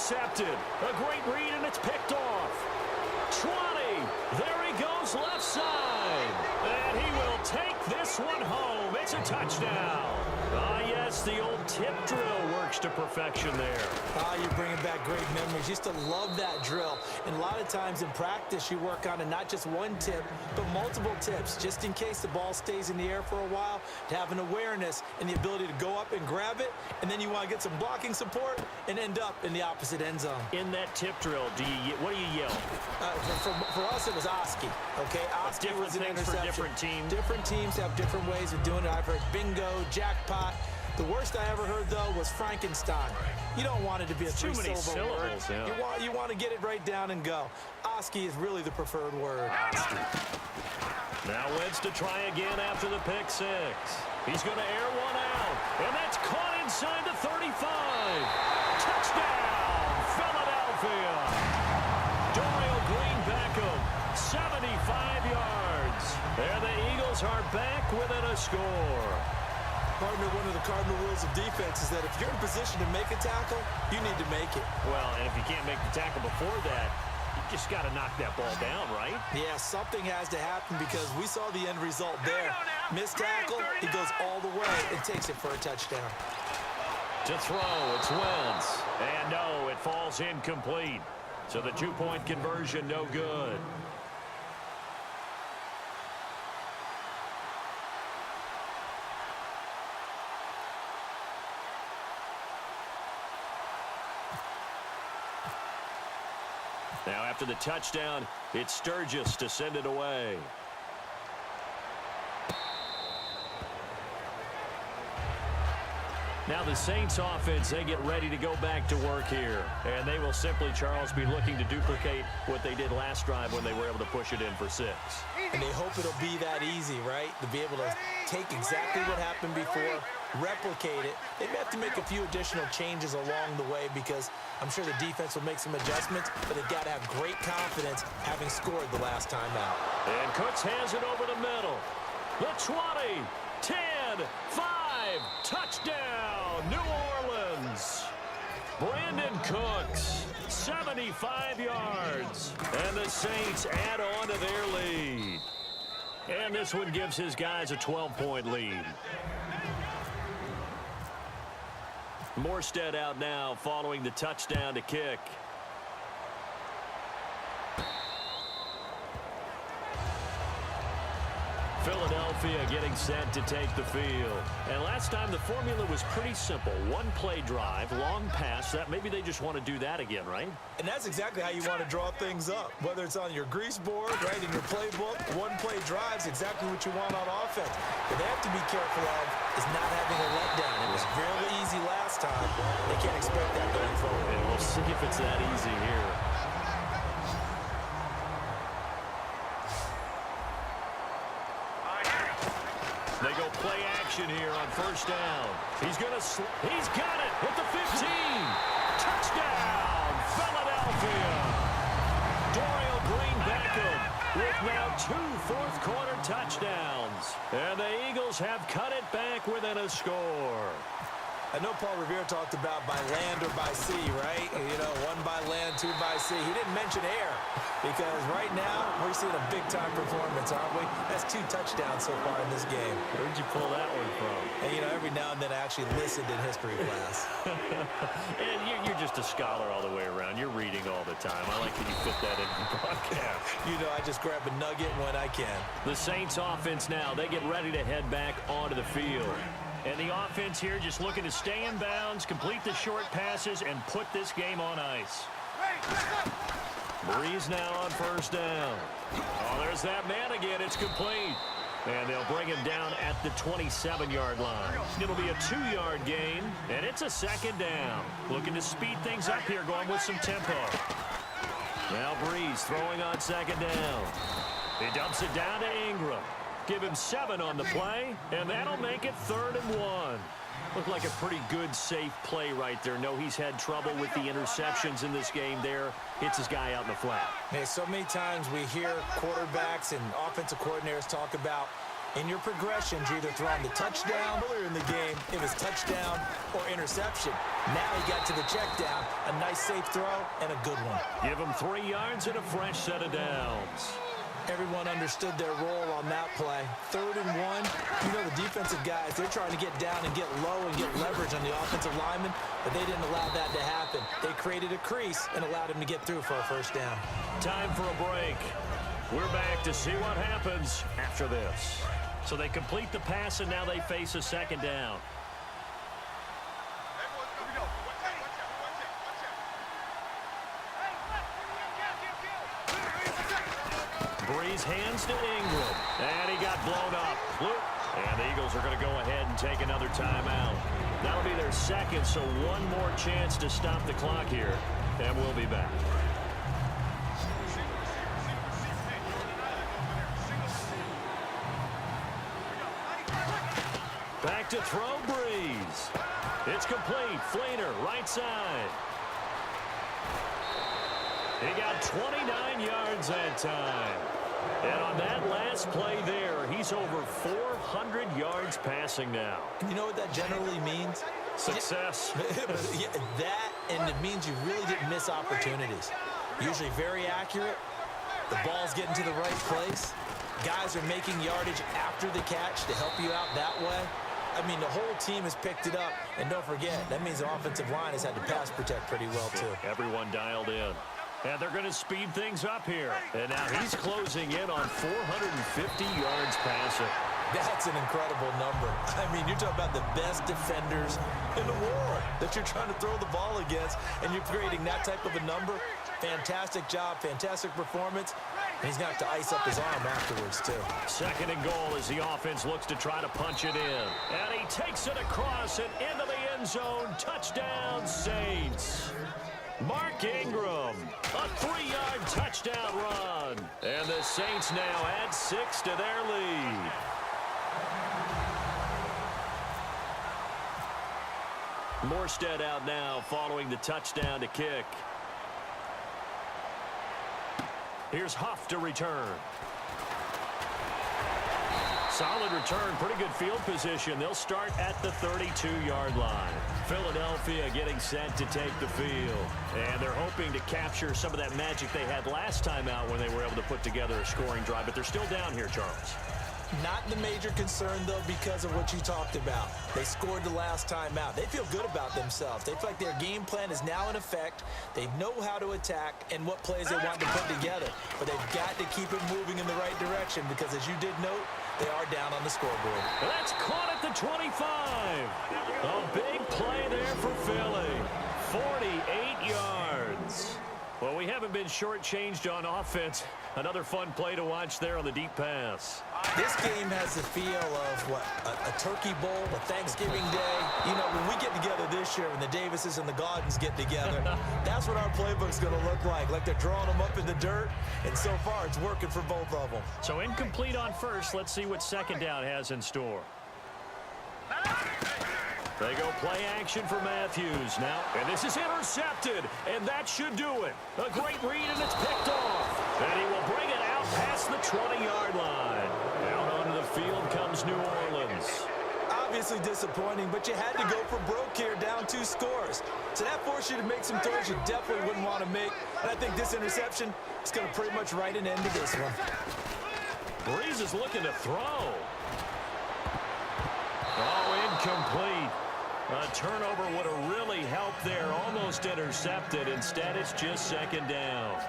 intercepted. A great read, and it's picked off. 20. There he goes left side. And he will take this one home. It's a touchdown. Ah, yes, the old tip drill works to perfection there. Ah, you're bringing back great memories. Used to love that drill. And a lot of times in practice, you work on it, not just one tip, but multiple tips, just in case the ball stays in the air for a while, to have an awareness and the ability to go up and grab it, and then you want to get some blocking support and end up in the opposite end zone. In that tip drill, what do you yell? For us, it was Oski. Okay, Oski was an interception. For different teams. Different teams have different ways of doing it. I've heard bingo, jackpot. The worst I ever heard, though, was Frankenstein. You don't want it to be a three-syllable word. Yeah. You want to get it right down and go. Oski is really the preferred word. Now Wentz to try again after the pick six. He's going to air one out, and that's caught inside the 35. Touchdown, Philadelphia. Dorial Green Beckham, 75 yards. And the Eagles are back within a score. Partner, one of the cardinal rules of defense is that if you're in position to make a tackle, you need to make it. Well, and if you can't make the tackle before that, you just got to knock that ball down, right? Yeah, something has to happen because we saw the end result there. Missed tackle, he goes all the way and takes it for a touchdown. To throw, it's Wentz. And no, it falls incomplete. So the two-point conversion, no good. Now after the touchdown, it's Sturgis to send it away. Now the Saints offense, they get ready to go back to work here. And they will simply, Charles, be looking to duplicate what they did last drive when they were able to push it in for 6. And they hope it'll be that easy, right? To be able to take exactly what happened before, replicate it. They may have to make a few additional changes along the way because I'm sure the defense will make some adjustments, but they've got to have great confidence having scored the last time out. And Cooks has it over the middle. The 20, 10, 5, touchdown, New Orleans. Brandon Cooks, 75 yards. And the Saints add on to their lead. And this one gives his guys a 12-point lead. Morstead out now following the touchdown to kick. Philadelphia getting set to take the field. And last time the formula was pretty simple. One play drive, long pass. That maybe they just want to do that again, right? And that's exactly how you want to draw things up. Whether it's on your grease board, right, in your playbook, one play drives exactly what you want on offense. What they have to be careful of is not having a letdown. It was fairly easy last time. They can't expect that going forward. And we'll see if it's that easy here. They go play action here on first down. He's got it at the 15. Touchdown, Philadelphia. Dorial Green Beckham with now 2 fourth-quarter touchdowns. And the Eagles have cut it back within a score. I know Paul Revere talked about by land or by sea, right? You know, 1 by land, 2 by sea. He didn't mention air because right now we're seeing a big-time performance, aren't we? That's 2 touchdowns so far in this game. Where'd you pull that one from? And, you know, every now and then I actually listened in history class. And you're just a scholar all the way around. You're reading all the time. I like that you fit that in the broadcast. You know, I just grab a nugget when I can. The Saints offense now, they get ready to head back onto the field. And the offense here just looking to stay in bounds, complete the short passes, and put this game on ice. Breeze now on first down. Oh, there's that man again. It's complete. And they'll bring him down at the 27-yard line. It'll be a 2-yard gain, and it's a second down. Looking to speed things up here, going with some tempo. Now Breeze throwing on second down. He dumps it down to Ingram. Give him 7 on the play, and that'll make it 3rd and 1. Looked like a pretty good, safe play right there. No, he's had trouble with the interceptions in this game there. Hits his guy out in the flat. Hey, so many times we hear quarterbacks and offensive coordinators talk about In your progressions, you're either throwing the touchdown. Earlier in the game, it was touchdown or interception. Now he got to the check down. A nice safe throw and a good one. Give him 3 yards and a fresh set of downs. Everyone understood their role on that play. 3rd and 1. You know the defensive guys, they're trying to get down and get low and get leverage on the offensive lineman, but they didn't allow that to happen. They created a crease and allowed him to get through for a first down. Time for a break. We're back to see what happens after this. So they complete the pass, and now they face a second down. Breeze hands to Ingram, and he got blown up. And the Eagles are going to go ahead and take another timeout. That'll be their second, so one more chance to stop the clock here, and we'll be back. Back to throw, Breeze. It's complete. Fleener, right side. He got 29 yards that time. And on that last play there, he's over 400 yards passing now. You know what that generally means? Success. Yeah, that, and it means you really didn't miss opportunities. Usually very accurate. The ball's getting to the right place. Guys are making yardage after the catch to help you out that way. I mean, the whole team has picked it up. And don't forget, that means the offensive line has had to pass protect pretty well, too. Everyone dialed in. And they're going to speed things up here. And now he's closing in on 450 yards passing. That's an incredible number. I mean, you're talking about the best defenders in the world that you're trying to throw the ball against, and you're creating that type of a number. Fantastic job, fantastic performance. And he's going to have to ice up his arm afterwards, too. 2nd and goal as the offense looks to try to punch it in. And he takes it across and into the end zone. Touchdown, Saints. Mark Ingram, a 3-yard touchdown run. And the Saints now add 6 to their lead. Morstead out now following the touchdown to kick. Here's Huff to return. Solid return, pretty good field position. They'll start at the 32-yard line. Philadelphia getting set to take the field. And they're hoping to capture some of that magic they had last time out when they were able to put together a scoring drive. But they're still down here, Charles. Not the major concern, though, because of what you talked about. They scored the last time out. They feel good about themselves. They feel like their game plan is now in effect. They know how to attack and what plays they want to put together. But they've got to keep it moving in the right direction because, as you did note, they are down on the scoreboard. That's caught at the 25. A big play there for Philly. 48 yards. Well, we haven't been shortchanged on offense. Another fun play to watch there on the deep pass. This game has the feel of, what, a turkey bowl, a Thanksgiving day. You know, when we get together this year, when the Davises and the Gaudens get together, that's what our playbook's going to look like. Like they're drawing them up in the dirt, and so far it's working for both of them. So incomplete on first. Let's see what 2nd down has in store. They go play action for Matthews now. And this is intercepted, and that should do it. A great read, and it's picked off. And he will bring it out past the 20-yard line. Out onto the field comes New Orleans. Obviously disappointing, but you had to go for broke here, down 2 scores. So that forced you to make some throws you definitely wouldn't want to make. And I think this interception is going to pretty much write an end to this one. Breeze is looking to throw. Oh, incomplete. A turnover would have really helped there. Almost intercepted. Instead, it's just 2nd down.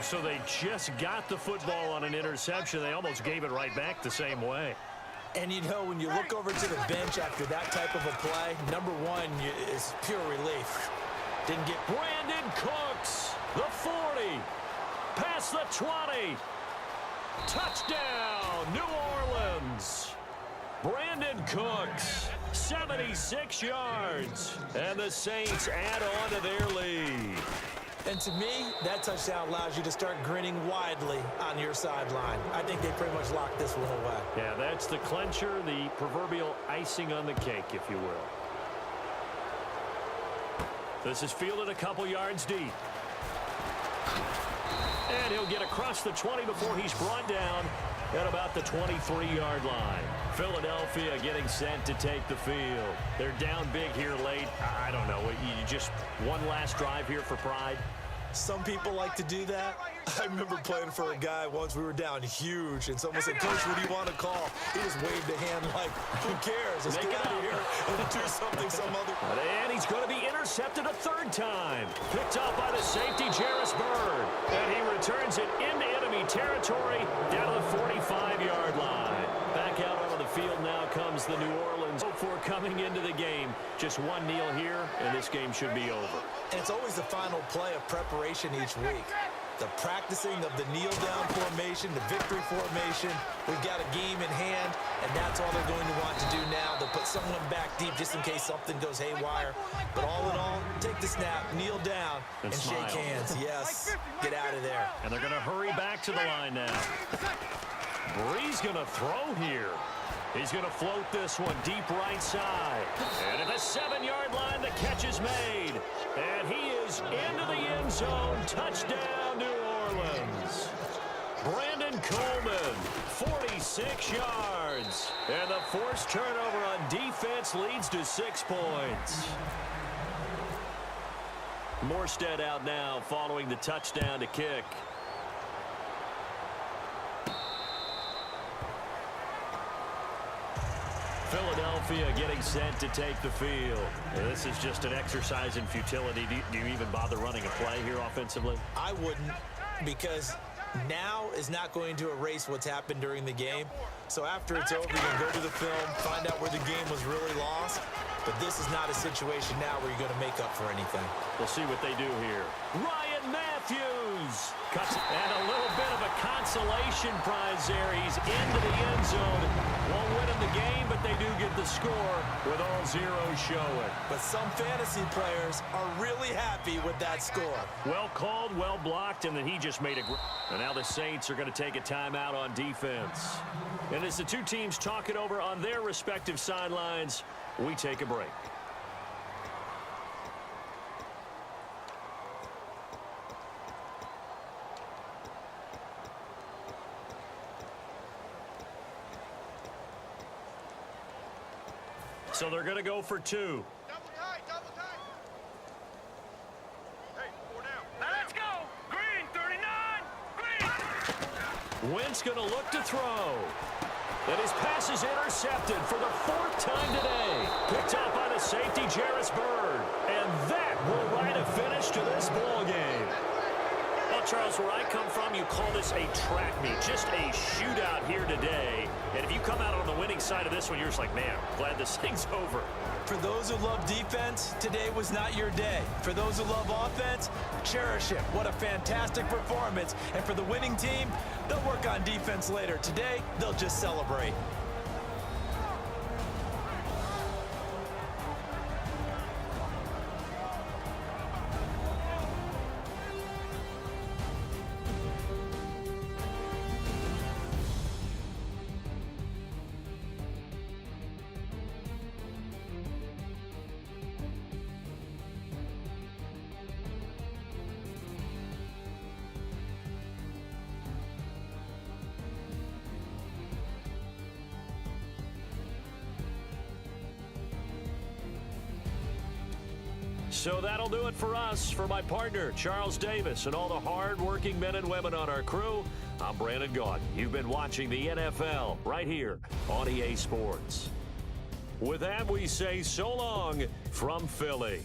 So they just got the football on an interception. They almost gave it right back the same way. And, you know, when you look over to the bench after that type of a play, number one is pure relief. Didn't get Brandon Cooks, the 40, past the 20. Touchdown, New Orleans. Brandon Cooks, 76 yards. And the Saints add on to their lead. And to me, that touchdown allows you to start grinning widely on your sideline. I think they pretty much locked this one away. Yeah, that's the clincher, the proverbial icing on the cake, if you will. This is fielded a couple yards deep. And he'll get across the 20 before he's brought down at about the 23-yard line. Philadelphia getting set to take the field. They're down big here late. I don't know. You just one last drive here for pride? Some people like to do that. I remember playing for a guy once. We were down huge, and someone said, "Coach, what do you want to call?" He just waved a hand like, "Who cares? Let's get out of here and do something some other." And he's going to be intercepted a third time. Picked up by the safety, Jarvis Bird. And he returns it into enemy territory down to the 45-yard line. Back out onto the field now comes the New Orleans for coming into the game. Just one kneel here, and this game should be over. And it's always the final play of preparation each week. The practicing of the kneel-down formation, the victory formation. We've got a game in hand, and that's all they're going to want to do now. They'll put someone back deep just in case something goes haywire. But all in all, take the snap, kneel down, and shake hands. Yes, get out of there. And they're going to hurry back to the line now. Bree's going to throw here. He's going to float this one deep right side. And at the 7-yard line, the catch is made. And he is into the end zone. Touchdown, New Orleans. Brandon Coleman, 46 yards. And the forced turnover on defense leads to 6 points. Morstead out now following the touchdown to kick. Philadelphia getting set to take the field. This is just an exercise in futility. Do you even bother running a play here offensively? I wouldn't, because now is not going to erase what's happened during the game. So after it's over, you can go to the film, find out where the game was really lost. But this is not a situation now where you're going to make up for anything. We'll see what they do here. Ryan Matthews cuts, and a little bit of a consolation prize there. He's into the end zone. Won't win in the game, but they do get the score with all zeros showing. But some fantasy players are really happy with that score. Well called, well blocked, and then he just made it. And now the Saints are going to take a timeout on defense. And as the two teams talk it over on their respective sidelines, we take a break. So they're going to go for 2. Double tight, double tight. Hey, 4 down. Let's go. Green, 39. Green. Wentz going to look to throw. And his pass is intercepted for the 4th time today. Picked up by the safety, Jarvis Bird. And that will write a finish to this ball game. Well, Charles, where I come from, you call this a track meet. Just a shootout here today. And if you come out on the winning side of this one, you're just like, man, glad this thing's over. For those who love defense, today was not your day. For those who love offense, cherish it. What a fantastic performance. And for the winning team, they'll work on defense later. Today, they'll just celebrate. So that'll do it for us. For my partner, Charles Davis, and all the hard-working men and women on our crew, I'm Brandon Gaudin. You've been watching the NFL right here on EA Sports. With that, we say so long from Philly.